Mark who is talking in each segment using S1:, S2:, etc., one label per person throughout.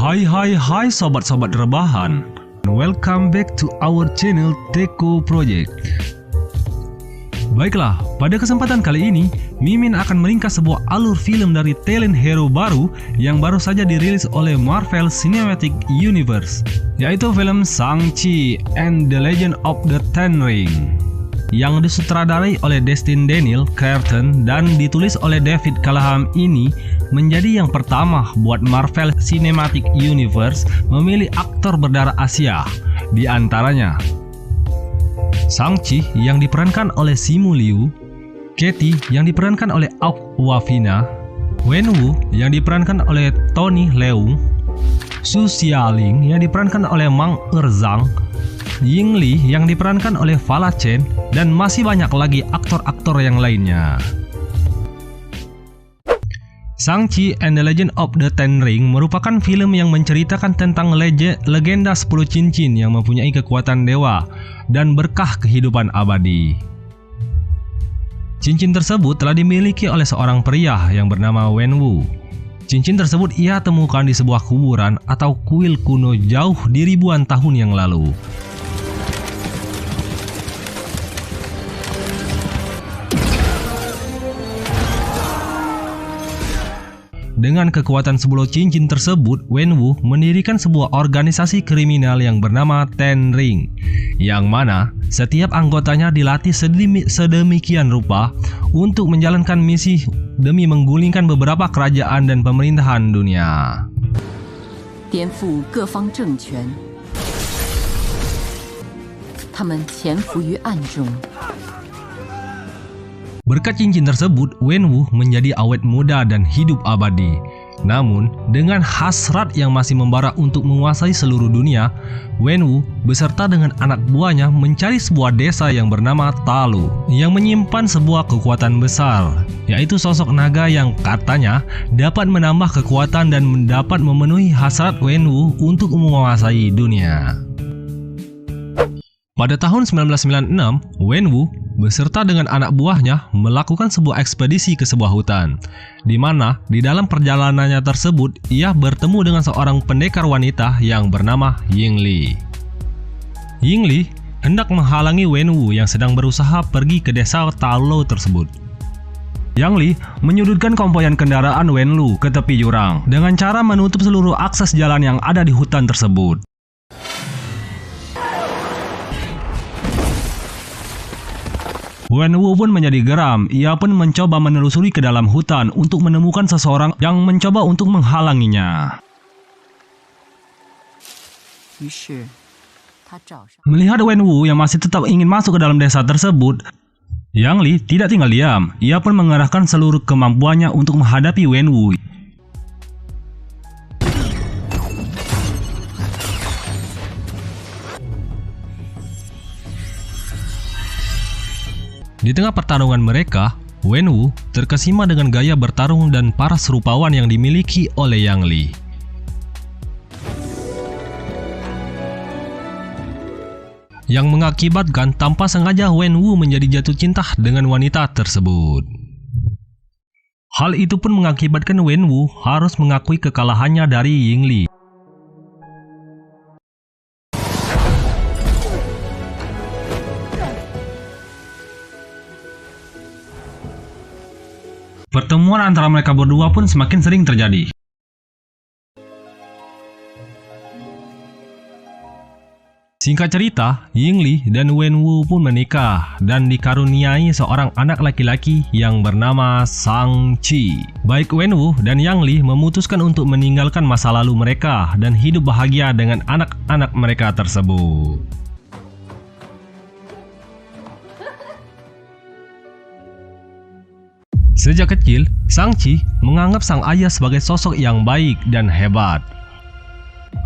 S1: Hai sobat-sobat rebahan. Welcome back to our channel Teko Project. Baiklah, pada kesempatan kali ini Mimin akan meringkas sebuah alur film dari talent hero baru yang baru saja dirilis oleh Marvel Cinematic Universe, yaitu film Shang-Chi and the Legend of the Ten Ring, yang disutradarai oleh Destin Daniel Cretton dan ditulis oleh David Callaham. Ini menjadi yang pertama buat Marvel Cinematic Universe memilih aktor berdarah Asia. Di antaranya Shang-Chi yang diperankan oleh Simu Liu, Katie yang diperankan oleh Awkwafina, Wenwu yang diperankan oleh Tony Leung, Su Xialing yang diperankan oleh Mang Erzang, Ying Li yang diperankan oleh Vala Chen, dan masih banyak lagi aktor-aktor yang lainnya. Shang-Chi and the Legend of the Ten Ring merupakan film yang menceritakan tentang legenda 10 cincin yang mempunyai kekuatan dewa dan berkah kehidupan abadi. Cincin tersebut telah dimiliki oleh seorang pria yang bernama Wenwu. Cincin tersebut ia temukan di sebuah kuburan atau kuil kuno jauh di ribuan tahun yang lalu. Dengan kekuatan 10 cincin tersebut, Wenwu mendirikan sebuah organisasi kriminal yang bernama Ten Ring, yang mana setiap anggotanya dilatih sedemikian rupa untuk menjalankan misi demi menggulingkan beberapa kerajaan dan pemerintahan dunia.
S2: 颠覆各方政权，他们潜伏于暗中。
S1: Berkat cincin tersebut, Wenwu menjadi awet muda dan hidup abadi. Namun, dengan hasrat yang masih membara untuk menguasai seluruh dunia, Wenwu beserta dengan anak buahnya mencari sebuah desa yang bernama Talu, yang menyimpan sebuah kekuatan besar, yaitu sosok naga yang katanya dapat menambah kekuatan dan dapat memenuhi hasrat Wenwu untuk menguasai dunia. Pada tahun 1996, Wenwu beserta dengan anak buahnya melakukan sebuah ekspedisi ke sebuah hutan, di mana di dalam perjalanannya tersebut ia bertemu dengan seorang pendekar wanita yang bernama Ying Li. Ying Li hendak menghalangi Wenwu yang sedang berusaha pergi ke desa Talu tersebut. Yang Li menyudutkan konvoyan kendaraan Wenwu ke tepi jurang dengan cara menutup seluruh akses jalan yang ada di hutan tersebut. Wenwu pun menjadi geram. Ia pun mencoba menelusuri ke dalam hutan untuk menemukan seseorang yang mencoba untuk menghalanginya. Melihat Wenwu yang masih tetap ingin masuk ke dalam desa tersebut, Yang Li tidak tinggal diam. Ia pun mengerahkan seluruh kemampuannya untuk menghadapi Wenwu. Di tengah pertarungan mereka, Wenwu terkesima dengan gaya bertarung dan paras rupawan yang dimiliki oleh Yang Li. Yang mengakibatkan tanpa sengaja Wenwu menjadi jatuh cinta dengan wanita tersebut. Hal itu pun mengakibatkan Wenwu harus mengakui kekalahannya dari Ying Li. Pertemuan antara mereka berdua pun semakin sering terjadi. Singkat cerita, Ying Li dan Wenwu pun menikah dan dikaruniai seorang anak laki-laki yang bernama Shang-Chi. Baik Wenwu dan Yang Li memutuskan untuk meninggalkan masa lalu mereka dan hidup bahagia dengan anak-anak mereka tersebut. Sejak kecil, Shang-Chi menganggap sang ayah sebagai sosok yang baik dan hebat.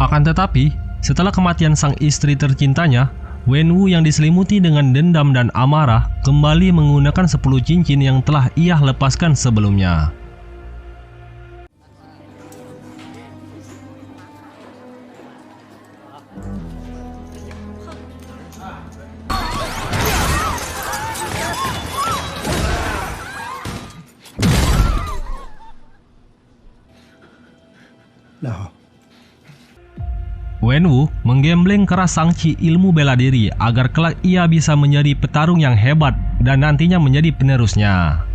S1: Akan tetapi, setelah kematian sang istri tercintanya, Wenwu yang diselimuti dengan dendam dan amarah kembali menggunakan 10 cincin yang telah ia lepaskan sebelumnya.
S3: No.
S1: Wenwu menggembleng keras Shang-Chi ilmu bela diri agar kelak ia bisa menjadi petarung yang hebat dan nantinya menjadi penerusnya.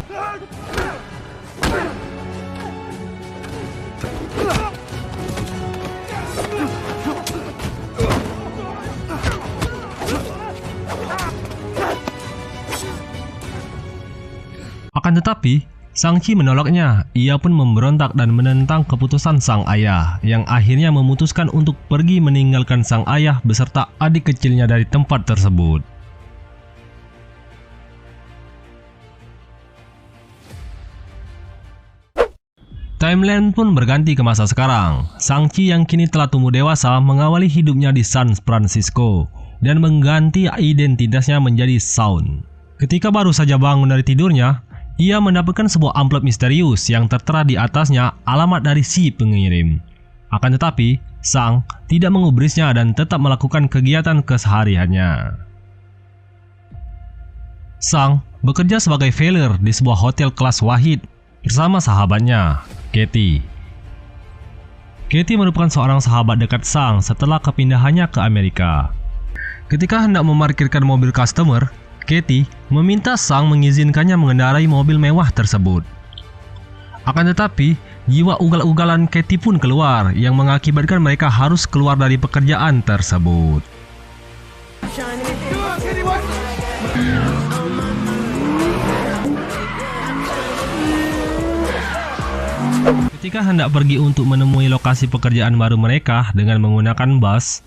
S1: Akan tetapi, Shang-Chi menolaknya. Ia pun memberontak dan menentang keputusan sang ayah, yang akhirnya memutuskan untuk pergi meninggalkan sang ayah beserta adik kecilnya dari tempat tersebut. Timeline pun berganti ke masa sekarang. Shang-Chi yang kini telah tumbuh dewasa mengawali hidupnya di San Francisco dan mengganti identitasnya menjadi Shaun. Ketika baru saja bangun dari tidurnya, ia mendapatkan sebuah amplop misterius yang tertera di atasnya alamat dari si pengirim. Akan tetapi, Shang tidak mengubrisnya dan tetap melakukan kegiatan kesehariannya. Shang bekerja sebagai valet di sebuah hotel kelas wahid bersama sahabatnya, Katie. Katie merupakan seorang sahabat dekat Shang setelah kepindahannya ke Amerika. Ketika hendak memarkirkan mobil customer, Katie meminta Shang mengizinkannya mengendarai mobil mewah tersebut. Akan tetapi, jiwa ugal-ugalan Katie pun keluar yang mengakibatkan mereka harus keluar dari pekerjaan tersebut. Ketika hendak pergi untuk menemui lokasi pekerjaan baru mereka dengan menggunakan bus,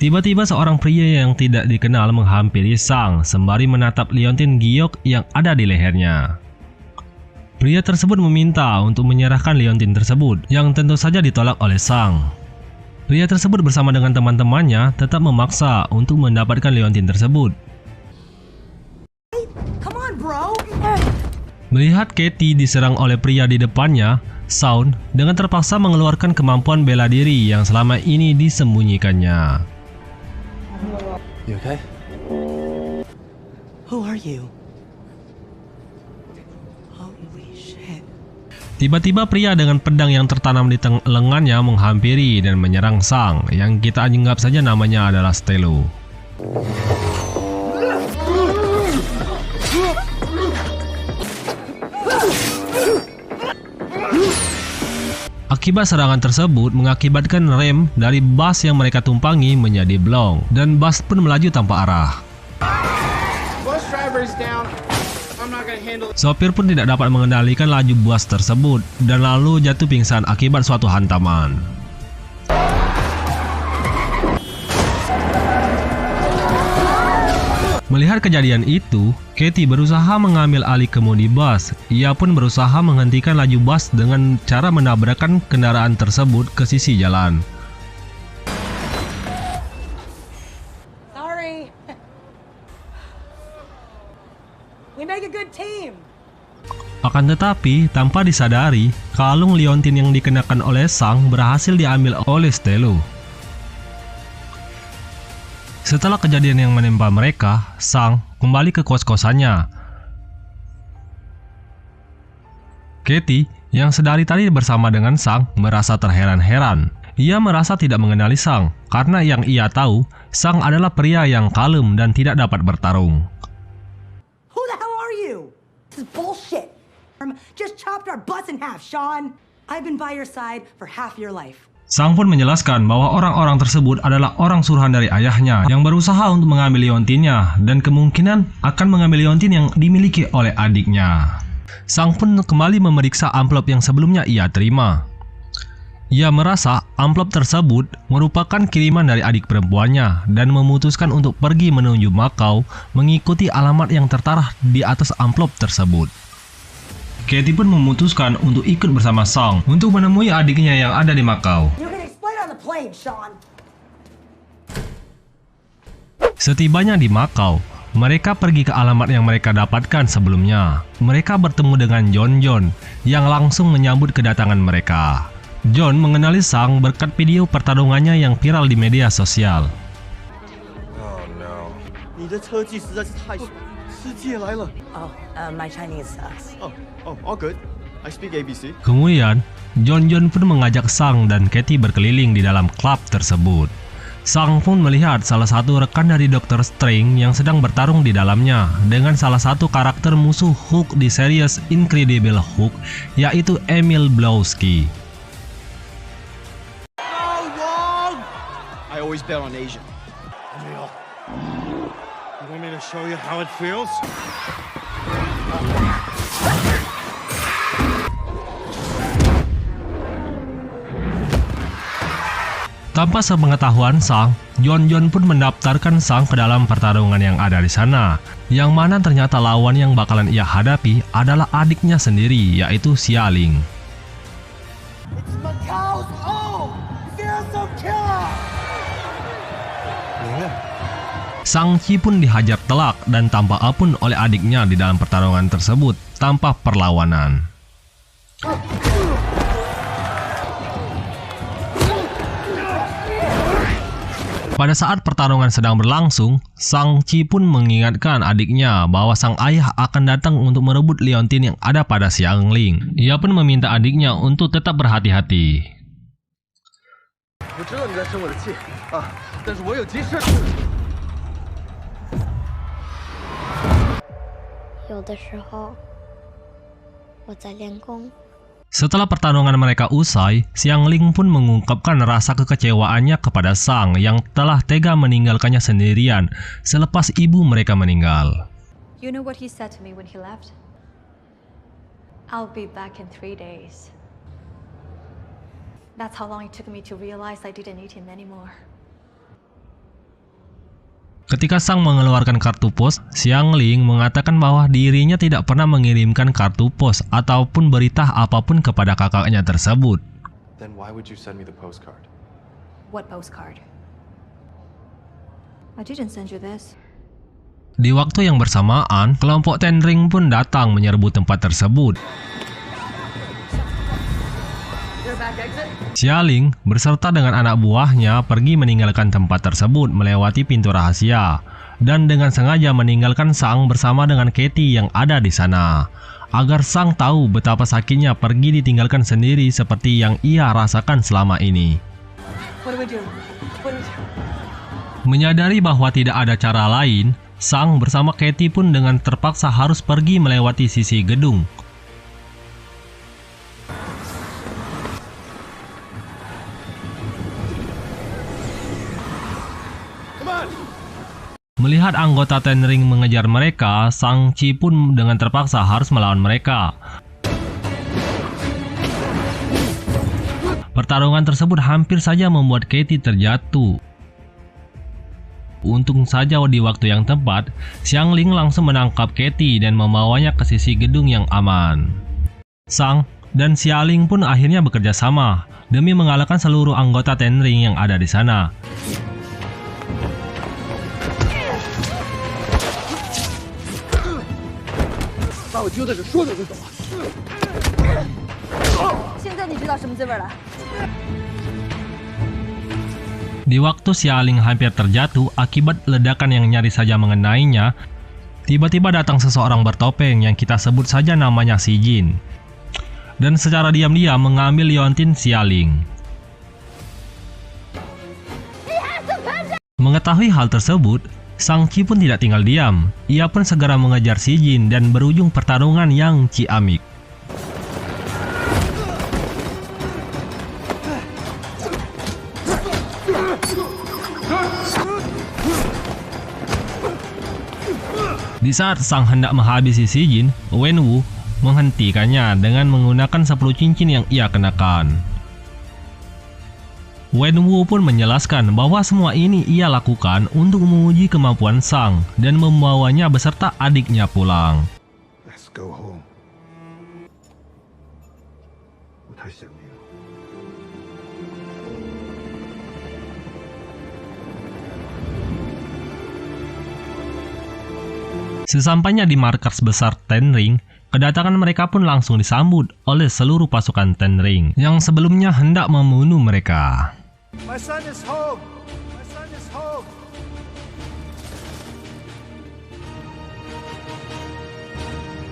S1: tiba-tiba seorang pria yang tidak dikenal menghampiri Shang sembari menatap liontin giok yang ada di lehernya. Pria tersebut meminta untuk menyerahkan liontin tersebut, yang tentu saja ditolak oleh Shang. Pria tersebut bersama dengan teman-temannya tetap memaksa untuk mendapatkan liontin tersebut. Melihat Katie diserang oleh pria di depannya, Shaun dengan terpaksa mengeluarkan kemampuan bela diri yang selama ini disembunyikannya.
S3: You okay? Who are you? Holy shit.
S1: Tiba-tiba pria dengan pedang yang tertanam di lengannya menghampiri dan menyerang Shang, yang kita anggap saja namanya adalah Stelo. Akibat serangan tersebut mengakibatkan rem dari bus yang mereka tumpangi menjadi blong dan bus pun melaju tanpa arah. Sopir pun tidak dapat mengendalikan laju bus tersebut dan lalu jatuh pingsan akibat suatu hantaman. Melihat kejadian itu, Katie berusaha mengambil alih kemudi bus. Ia pun berusaha menghentikan laju bus dengan cara menabrakkan kendaraan tersebut ke sisi jalan.
S4: Sorry. We make a good team.
S1: Akan tetapi, tanpa disadari, kalung liontin yang dikenakan oleh Shang berhasil diambil oleh Stelo. Setelah kejadian yang menimpa mereka, Shang kembali ke kos-kosannya. Katie yang sedari tadi bersama dengan Shang merasa terheran-heran. Ia merasa tidak mengenali Shang karena yang ia tahu, Shang adalah pria yang kalem dan tidak dapat bertarung.
S4: Who the hell are you? This is bullshit. Just chopped our butts in half, Sean. I've been by your side for half your life.
S1: Shang pun menjelaskan bahwa orang-orang tersebut adalah orang suruhan dari ayahnya yang berusaha untuk mengambil liontinnya dan kemungkinan akan mengambil liontin yang dimiliki oleh adiknya. Shang pun kembali memeriksa amplop yang sebelumnya ia terima. Ia merasa amplop tersebut merupakan kiriman dari adik perempuannya dan memutuskan untuk pergi menuju Macau mengikuti alamat yang tertara di atas amplop tersebut. Katie pun memutuskan untuk ikut bersama Shang untuk menemui adiknya yang ada di Macau. Setibanya di Macau, mereka pergi ke alamat yang mereka dapatkan sebelumnya. Mereka bertemu dengan John yang langsung menyambut kedatangan mereka. John mengenali Shang berkat video pertarungannya yang viral di media sosial.
S3: Oh no. 你的车技实在是太世界来了。
S4: My Chinese sucks.
S3: All good. I speak ABC.
S1: Kemudian, John pun mengajak Shang dan Katie berkeliling di dalam klub tersebut. Sang pun melihat salah satu rekan dari Dr. Strange yang sedang bertarung di dalamnya dengan salah satu karakter musuh Hulk di series Incredible Hulk, yaitu Emil Blonsky.
S3: I always bet on Asian.
S5: Emil, you want me to show you how it feels?
S1: Tanpa sepengetahuan Sang, Jon pun mendaftarkan Sang ke dalam pertarungan yang ada di sana, yang mana ternyata lawan yang bakalan ia hadapi adalah adiknya sendiri, yaitu Xialing.
S3: It's Macau's own fearsome killer.
S1: Shang-Chi pun dihajar telak dan tanpa ampun oleh adiknya di dalam pertarungan tersebut tanpa perlawanan. Pada saat pertarungan sedang berlangsung, Shang-Chi pun mengingatkan adiknya bahwa sang ayah akan datang untuk merebut liontin yang ada pada Xiangling. Ia pun meminta adiknya untuk tetap berhati-hati.
S3: 我知道你在生我的气啊，但是我有急事。
S6: 有的时候我在练功。
S1: Setelah pertarungan mereka usai, Xiangling pun mengungkapkan rasa kekecewaannya kepada Sang yang telah tega meninggalkannya sendirian selepas ibu mereka meninggal.
S7: You know what he said to me when he left? I'll be back in 3 days. That's how long it took me to realize I didn't need him anymore.
S1: Ketika Sang mengeluarkan kartu pos, Xiangling mengatakan bahwa dirinya tidak pernah mengirimkan kartu pos ataupun berita apapun kepada kakaknya tersebut.
S8: Then why would you send me the postcard?
S7: What postcard? I didn't send you this.
S1: Di waktu yang bersamaan, kelompok Ten Ring pun datang menyerbu tempat tersebut. Xialing berserta dengan anak buahnya pergi meninggalkan tempat tersebut melewati pintu rahasia dan dengan sengaja meninggalkan Sang bersama dengan Katie yang ada di sana agar Sang tahu betapa sakitnya pergi ditinggalkan sendiri seperti yang ia rasakan selama ini. Menyadari bahwa tidak ada cara lain, Sang bersama Katie pun dengan terpaksa harus pergi melewati sisi gedung. Melihat anggota Ten Ring mengejar mereka, Shang-Chi pun dengan terpaksa harus melawan mereka. Pertarungan tersebut hampir saja membuat Katie terjatuh. Untung saja di waktu yang tepat, Xiangling langsung menangkap Katie dan membawanya ke sisi gedung yang aman. Sang dan Xialing pun akhirnya bekerja sama demi mengalahkan seluruh anggota Ten Ring yang ada di sana. Di waktu Xialing hampir terjatuh akibat ledakan yang nyaris saja mengenainya, tiba-tiba datang seseorang bertopeng yang kita sebut saja namanya Xi Jin, dan secara diam-diam mengambil liontin Xialing. Mengetahui hal tersebut, Shang-Chi pun tidak tinggal diam. Ia pun segera mengejar Xi Jin dan berujung pertarungan yang ciamik. Di saat Sang hendak menghabisi Xi Jin, Wenwu menghentikannya dengan menggunakan 10 cincin yang ia kenakan. Wenwu pun menjelaskan bahwa semua ini ia lakukan untuk menguji kemampuan Sang dan membawanya beserta adiknya pulang.
S5: Let's go home. 我太想你了。
S1: Sesampainya di markas besar Ten Ring, kedatangan mereka pun langsung disambut oleh seluruh pasukan Ten Ring yang sebelumnya hendak membunuh mereka.
S5: My son is home. My son is home.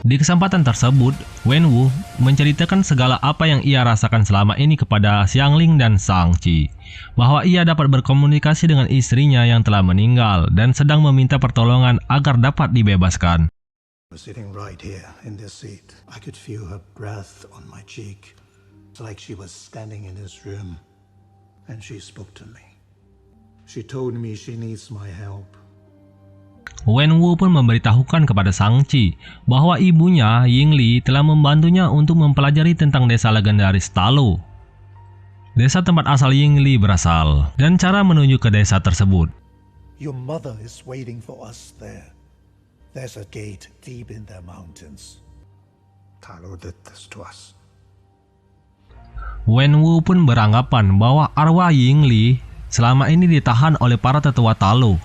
S1: Di kesempatan tersebut, Wenwu menceritakan segala apa yang ia rasakan selama ini kepada Xiangling dan Shang-Chi, bahwa ia dapat berkomunikasi dengan istrinya yang telah meninggal dan sedang meminta pertolongan agar dapat dibebaskan.
S9: Sitting right here in this seat, I could feel her breath on my cheek. It's like she was standing in this room, and she spoke to me. She told me she needs my help.
S1: Wenwu pun memberitahukan kepada Shang-Chi bahwa ibunya, Yingli, telah membantunya untuk mempelajari tentang desa legendaris Ta Lo, desa tempat asal Yingli berasal, dan cara menuju ke desa tersebut.
S9: Your mother is waiting for us there. There's a gate deep in the mountains. Ta Lo did this to us.
S1: Wenwu pun beranggapan bahwa arwah Yingli selama ini ditahan oleh para tetua Ta Lo,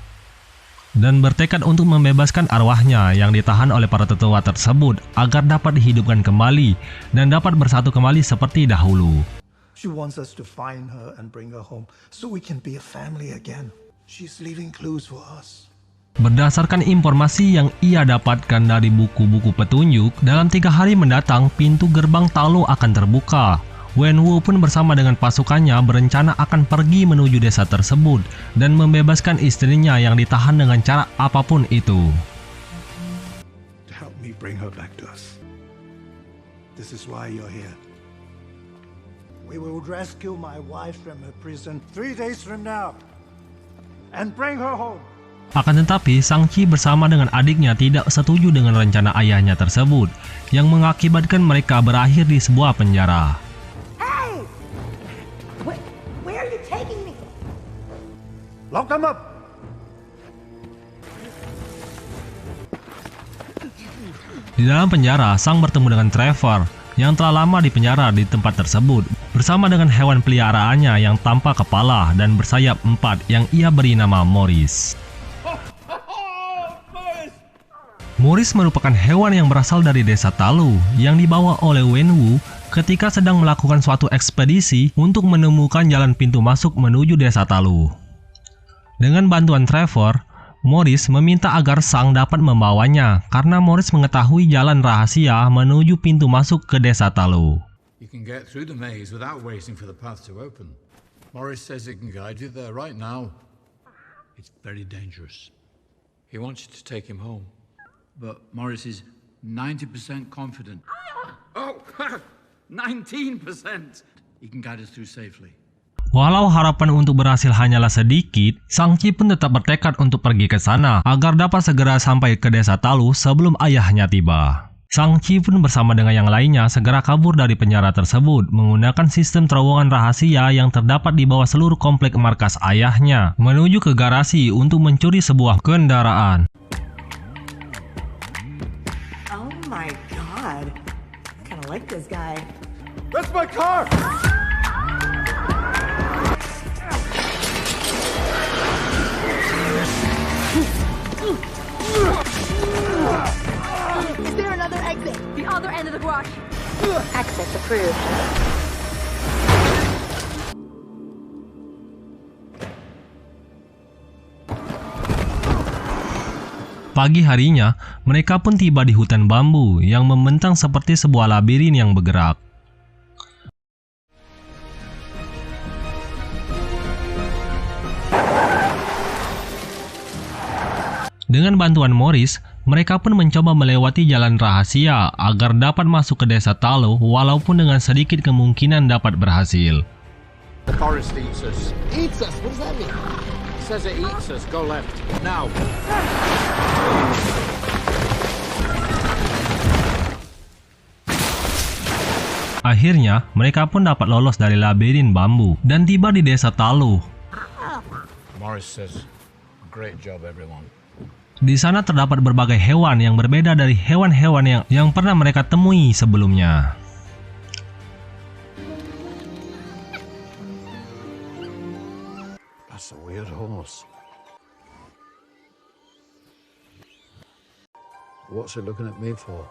S1: dan bertekad untuk membebaskan arwahnya yang ditahan oleh para tetua tersebut agar dapat dihidupkan kembali dan dapat bersatu kembali seperti dahulu.
S9: She wants us to find her and bring her home so we can be a family again. She's leaving clues for us.
S1: Berdasarkan informasi yang ia dapatkan dari buku-buku petunjuk, dalam 3 hari mendatang pintu gerbang Ta Lo akan terbuka. Wenwu pun bersama dengan pasukannya berencana akan pergi menuju desa tersebut dan membebaskan istrinya yang ditahan dengan cara apapun itu.
S9: To help me bring her back to us. This is why you're here. We will rescue my wife from her prison 3 days from now and bring her home.
S1: Akan tetapi, Shang-Chi bersama dengan adiknya tidak setuju dengan rencana ayahnya tersebut, yang mengakibatkan mereka berakhir di sebuah penjara.
S4: Hey! Where are you taking me?
S9: Lock them up!
S1: Di dalam penjara, Sang bertemu dengan Trevor, yang telah lama di penjara di tempat tersebut, bersama dengan hewan peliharaannya yang tanpa kepala dan bersayap 4 yang ia beri nama Morris. Morris merupakan hewan yang berasal dari desa Ta Lo yang dibawa oleh Wenwu ketika sedang melakukan suatu ekspedisi untuk menemukan jalan pintu masuk menuju desa Ta Lo. Dengan bantuan Trevor, Morris meminta agar Sang dapat membawanya karena Morris mengetahui jalan rahasia menuju pintu masuk ke desa Ta Lo.
S10: You can get through the maze without waiting for the path to open. Morris says he can guide you there right now. It's very dangerous. He wants you to take him home. But Morris is 90% confident. Oh, 19%! He can guide us through safely.
S1: Walau harapan untuk berhasil hanyalah sedikit, Shang-Chi pun tetap bertekad untuk pergi ke sana agar dapat segera sampai ke desa Ta Lo sebelum ayahnya tiba. Shang-Chi pun bersama dengan yang lainnya segera kabur dari penjara tersebut menggunakan sistem terowongan rahasia yang terdapat di bawah seluruh komplek markas ayahnya menuju ke garasi untuk mencuri sebuah kendaraan.
S4: Oh my god. Kinda like this guy.
S3: That's my car!
S6: Is there another exit?
S7: The other end of the garage.
S6: Access approved.
S1: Pagi harinya, mereka pun tiba di hutan bambu yang membentang seperti sebuah labirin yang bergerak. Dengan bantuan Morris, mereka pun mencoba melewati jalan rahasia agar dapat masuk ke desa Ta Lo walaupun dengan sedikit kemungkinan dapat berhasil.
S10: The forest eats us. Eats us? What does that mean? It says it eats us. Go left. Now.
S1: Akhirnya, mereka pun dapat lolos dari labirin bambu dan tiba di desa Ta Lo.
S10: Morris says, great job everyone.
S1: Di sana terdapat berbagai hewan yang berbeda dari hewan-hewan yang pernah mereka temui sebelumnya.
S9: That's a weird horse.
S10: What's it looking at me for?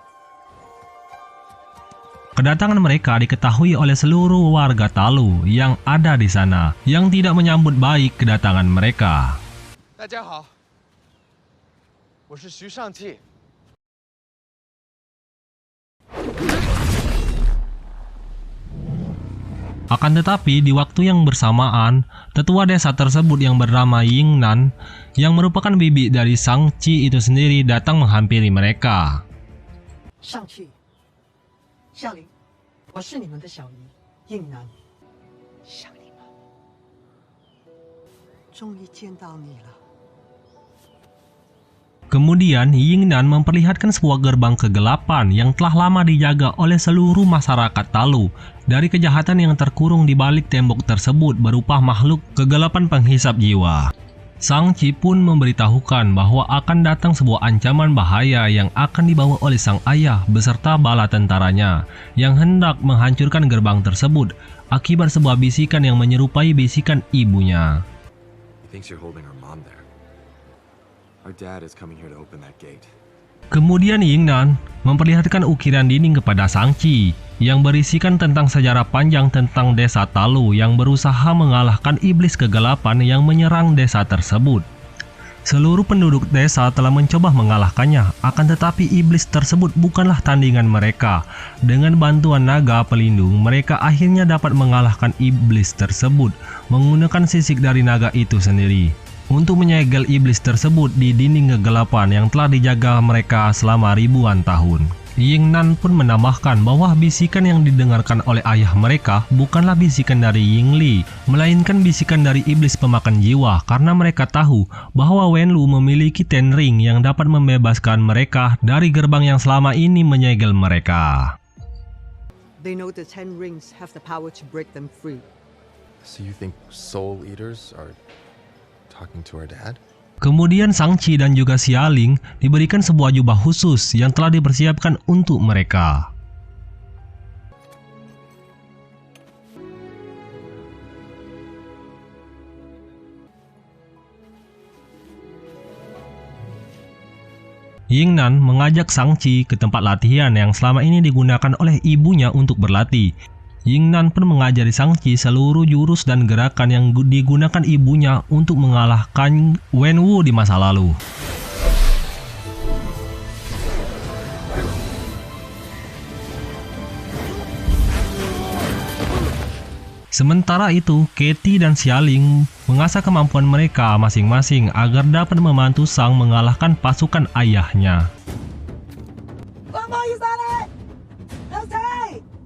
S1: Kedatangan mereka diketahui oleh seluruh warga Ta Lo yang ada di sana, yang tidak menyambut baik kedatangan mereka.
S3: 大家好，我是徐尚气。
S1: Akan tetapi di waktu yang bersamaan, tetua desa tersebut yang bernama Yingnan, yang merupakan bibi dari Shang-Chi itu sendiri datang menghampiri mereka.
S11: Shang-Chi, Xialing, 我是你们的小姨应南，想你们，终于见到你了。
S1: Kemudian Yingnan memperlihatkan sebuah gerbang kegelapan yang telah lama dijaga oleh seluruh masyarakat Talu dari kejahatan yang terkurung di balik tembok tersebut berupa makhluk kegelapan penghisap jiwa. Shang-Chi pun memberitahukan bahwa akan datang sebuah ancaman bahaya yang akan dibawa oleh sang ayah beserta bala tentaranya yang hendak menghancurkan gerbang tersebut akibat sebuah bisikan yang menyerupai bisikan ibunya. Kemudian Yingnan memperlihatkan ukiran dinding kepada Shang-Chi yang berisikan tentang sejarah panjang tentang desa Talu yang berusaha mengalahkan iblis kegelapan yang menyerang desa tersebut. Seluruh penduduk desa telah mencoba mengalahkannya, akan tetapi iblis tersebut bukanlah tandingan mereka. Dengan bantuan naga pelindung, mereka akhirnya dapat mengalahkan iblis tersebut menggunakan sisik dari naga itu sendiri untuk menyegel iblis tersebut di dinding kegelapan yang telah dijaga mereka selama ribuan tahun. Yingnan pun menambahkan bahwa bisikan yang didengarkan oleh ayah mereka bukanlah bisikan dari Yingli, melainkan bisikan dari iblis pemakan jiwa karena mereka tahu bahwa Wenlu memiliki Ten Ring yang dapat membebaskan mereka dari gerbang yang selama ini menyegel mereka.
S11: They know the 10 rings have the power to break them free.
S8: So you think soul eaters are talking to our dad?
S1: Kemudian Shang-Chi dan juga Xialing diberikan sebuah jubah khusus yang telah dipersiapkan untuk mereka. Yingnan mengajak Shang-Chi ke tempat latihan yang selama ini digunakan oleh ibunya untuk berlatih. Yingnan pun mengajari Shang-Chi seluruh jurus dan gerakan yang digunakan ibunya untuk mengalahkan Wenwu di masa lalu. Sementara itu, Katie dan Xialing mengasah kemampuan mereka masing-masing agar dapat membantu Sang mengalahkan pasukan ayahnya.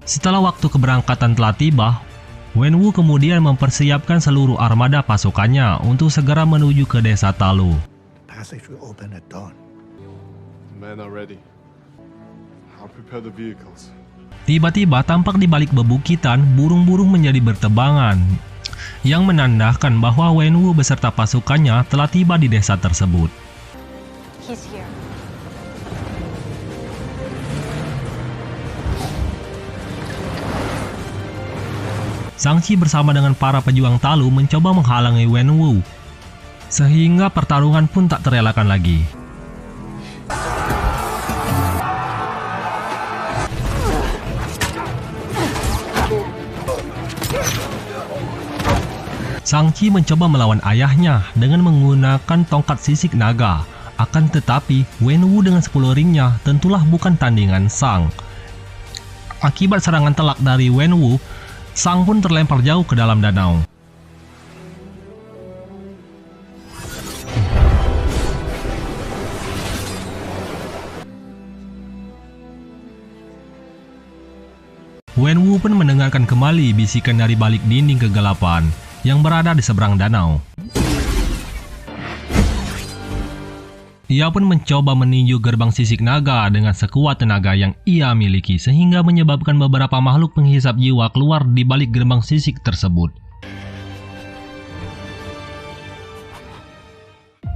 S1: Setelah waktu keberangkatan telah tiba, Wenwu kemudian mempersiapkan seluruh armada pasukannya untuk segera menuju ke desa Talu. Tiba-tiba tampak di balik bebukitan burung-burung menjadi bertebangan, yang menandakan bahwa Wenwu beserta pasukannya telah tiba di desa tersebut.
S7: He's here.
S1: Shang-Chi bersama dengan para pejuang Talu mencoba menghalangi Wenwu, sehingga pertarungan pun tak terelakkan lagi. Shang-Chi mencoba melawan ayahnya dengan menggunakan tongkat sisik naga. Akan tetapi, Wenwu dengan 10 ringnya tentulah bukan tandingan Sang. Akibat serangan telak dari Wenwu, Sang pun terlempar jauh ke dalam danau. Wenwu pun mendengarkan kembali bisikan dari balik dinding kegelapan yang berada di seberang danau. Ia pun mencoba meninju gerbang sisik naga dengan sekuat tenaga yang ia miliki sehingga menyebabkan beberapa makhluk penghisap jiwa keluar di balik gerbang sisik tersebut.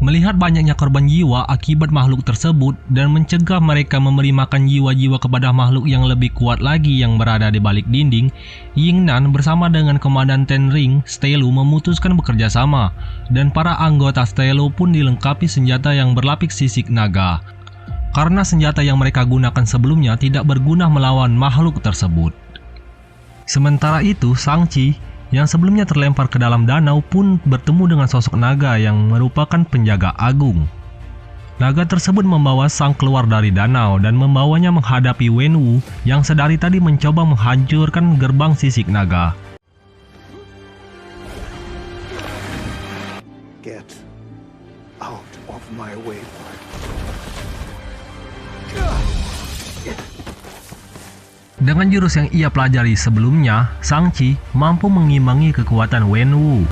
S1: Melihat banyaknya korban jiwa akibat makhluk tersebut dan mencegah mereka memberi makan jiwa-jiwa kepada makhluk yang lebih kuat lagi yang berada di balik dinding, Yingnan bersama dengan Komandan Ten Ring, Stelu memutuskan bekerja sama, dan para anggota Stelu pun dilengkapi senjata yang berlapis sisik naga, karena senjata yang mereka gunakan sebelumnya tidak berguna melawan makhluk tersebut. Sementara itu, Shang-Chi yang sebelumnya terlempar ke dalam danau pun bertemu dengan sosok naga yang merupakan penjaga agung. Naga tersebut membawa Sang keluar dari danau dan membawanya menghadapi Wenwu yang sedari tadi mencoba menghancurkan gerbang sisik naga.
S9: Get out of my way.
S1: Dengan jurus yang ia pelajari sebelumnya, Shang-Chi mampu mengimbangi kekuatan Wenwu.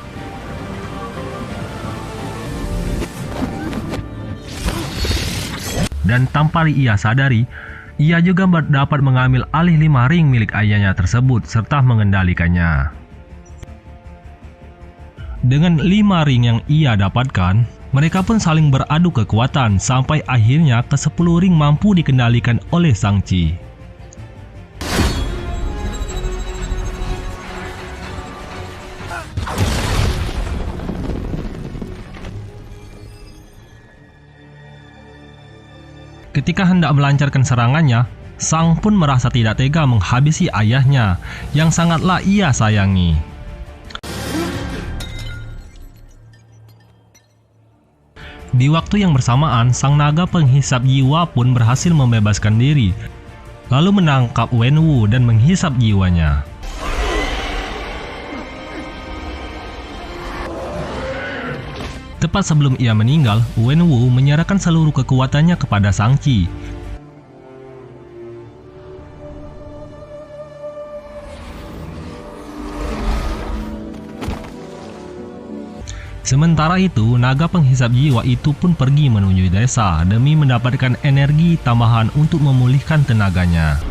S1: Dan tanpa ia sadari, ia juga dapat mengambil alih 5 ring milik ayahnya tersebut serta mengendalikannya. Dengan 5 ring yang ia dapatkan, mereka pun saling beradu kekuatan sampai akhirnya ke-10 ring mampu dikendalikan oleh Shang-Chi. Ketika hendak melancarkan serangannya, Sang pun merasa tidak tega menghabisi ayahnya yang sangatlah ia sayangi. Di waktu yang bersamaan, sang naga penghisap jiwa pun berhasil membebaskan diri, lalu menangkap Wenwu dan menghisap jiwanya. Tepat sebelum ia meninggal, Wenwu menyerahkan seluruh kekuatannya kepada Shang-Chi. Sementara itu, naga penghisap jiwa itu pun pergi menuju desa demi mendapatkan energi tambahan untuk memulihkan tenaganya.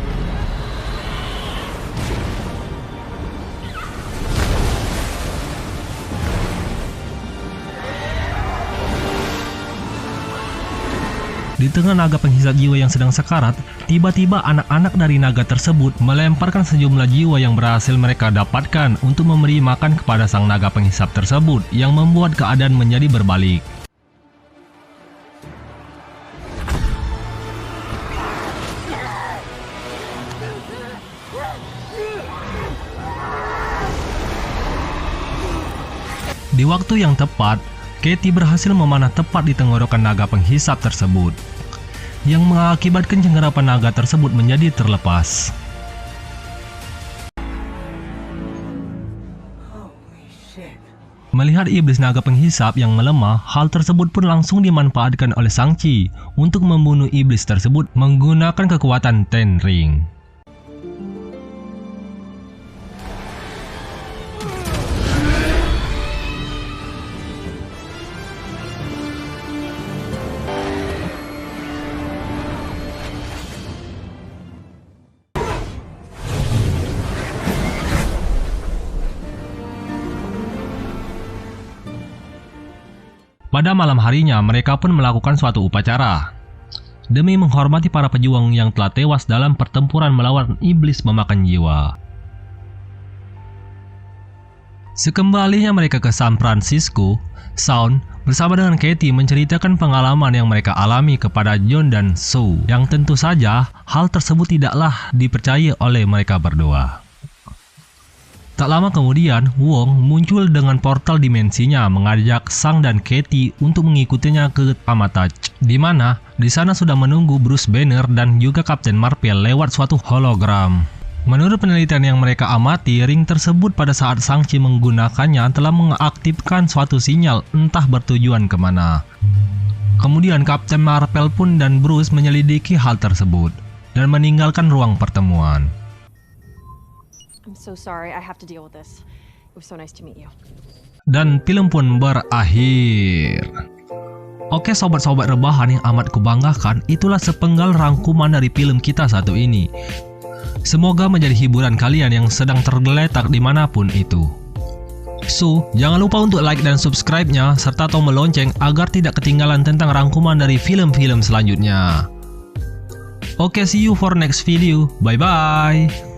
S1: Di tengah naga penghisap jiwa yang sedang sekarat, tiba-tiba anak-anak dari naga tersebut melemparkan sejumlah jiwa yang berhasil mereka dapatkan untuk memberi makan kepada sang naga penghisap tersebut, yang membuat keadaan menjadi berbalik. Di waktu yang tepat, Katie berhasil memanah tepat di tenggorokan naga penghisap tersebut, yang mengakibatkan cenggerapan naga tersebut menjadi terlepas. Melihat iblis naga penghisap yang melemah, hal tersebut pun langsung dimanfaatkan oleh Shang-Chi untuk membunuh iblis tersebut menggunakan kekuatan Ten Ring. Pada malam harinya, mereka pun melakukan suatu upacara demi menghormati para pejuang yang telah tewas dalam pertempuran melawan iblis memakan jiwa. Sekembalinya mereka ke San Francisco, Shaun bersama dengan Katie menceritakan pengalaman yang mereka alami kepada John dan Sue, yang tentu saja hal tersebut tidaklah dipercaya oleh mereka berdua. Tak lama kemudian, Wong muncul dengan portal dimensinya mengajak Sang dan Katie untuk mengikutinya ke Kamar-Taj, di mana di sana sudah menunggu Bruce Banner dan juga Captain Marvel lewat suatu hologram. Menurut penelitian yang mereka amati, ring tersebut pada saat Shang-Chi menggunakannya telah mengaktifkan suatu sinyal entah bertujuan kemana. Kemudian Captain Marvel pun dan Bruce menyelidiki hal tersebut dan meninggalkan ruang pertemuan.
S12: I'm so sorry, I have to deal with this. It was so nice to meet you.
S1: Dan film pun berakhir. Oke sobat-sobat rebahan yang amat kubanggakan, itulah sepenggal rangkuman dari film kita satu ini. Semoga menjadi hiburan kalian yang sedang tergeletak dimanapun itu. So, jangan lupa untuk like dan subscribe-nya serta tombol lonceng agar tidak ketinggalan tentang rangkuman dari film-film selanjutnya. Oke, see you for next video. Bye-bye.